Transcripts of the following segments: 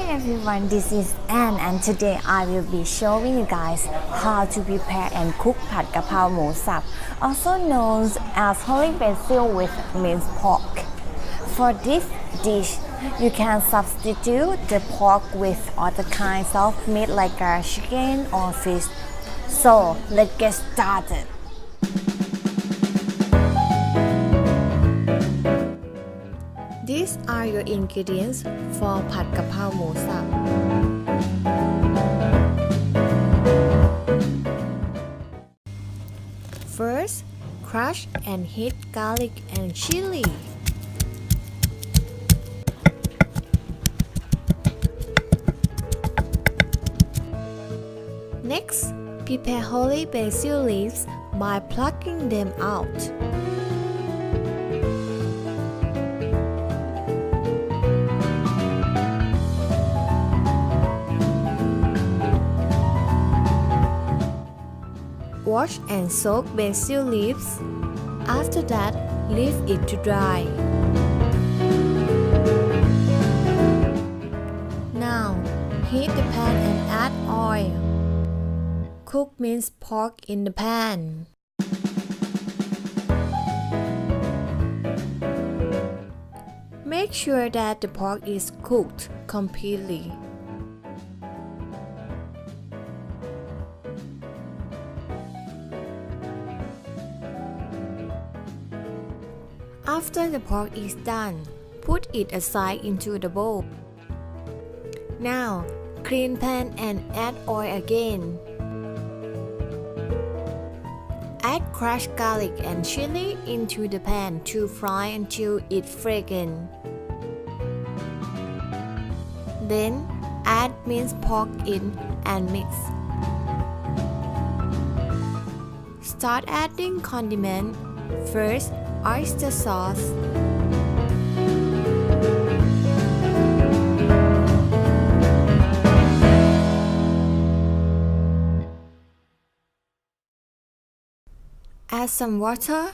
everyone, this is Anne and today I will be showing you guys how to prepare and cook Phad Ka Phao Mo Saap, also known as holy basil with minced pork. For this dish, you can substitute the pork with other kinds of meat like chicken or fish. So let's get started. These are your ingredients for Phad Ka Phao Mo Saap. First, crush and heat garlic and chili. Next, prepare holy basil leaves by plucking them out. Wash and soak basil leaves. After that, leave it to dry. Now, heat the pan and add oil. Cook minced pork in the pan. Make sure that the pork is cooked completely. After the pork is done, put it aside into the bowl. Now, clean pan and add oil again. Add crushed garlic and chili into the pan to fry until it's fragrant. Then, add minced pork in and mix. Start adding condiment. First, oyster sauce, add some water.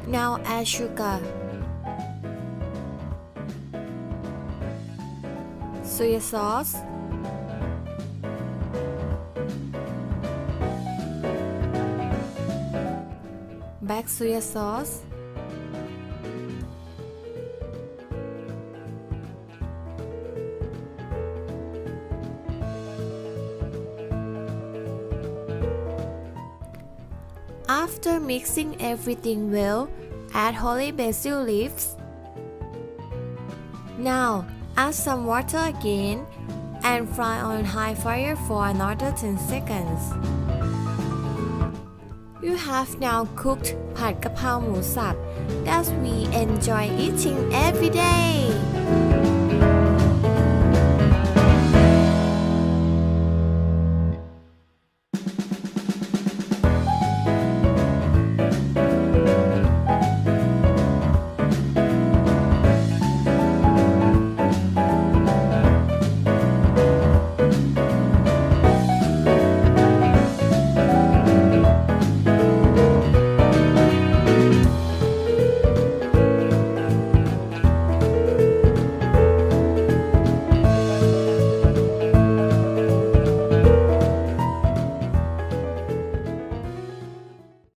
Now add sugar, soy sauce, black soy sauce, after mixing everything well, add holy basil leaves. Now add some water again and fry on high fire for another 10 seconds. You have now cooked Phad Ka Phao Mo Saap that we enjoy eating every day.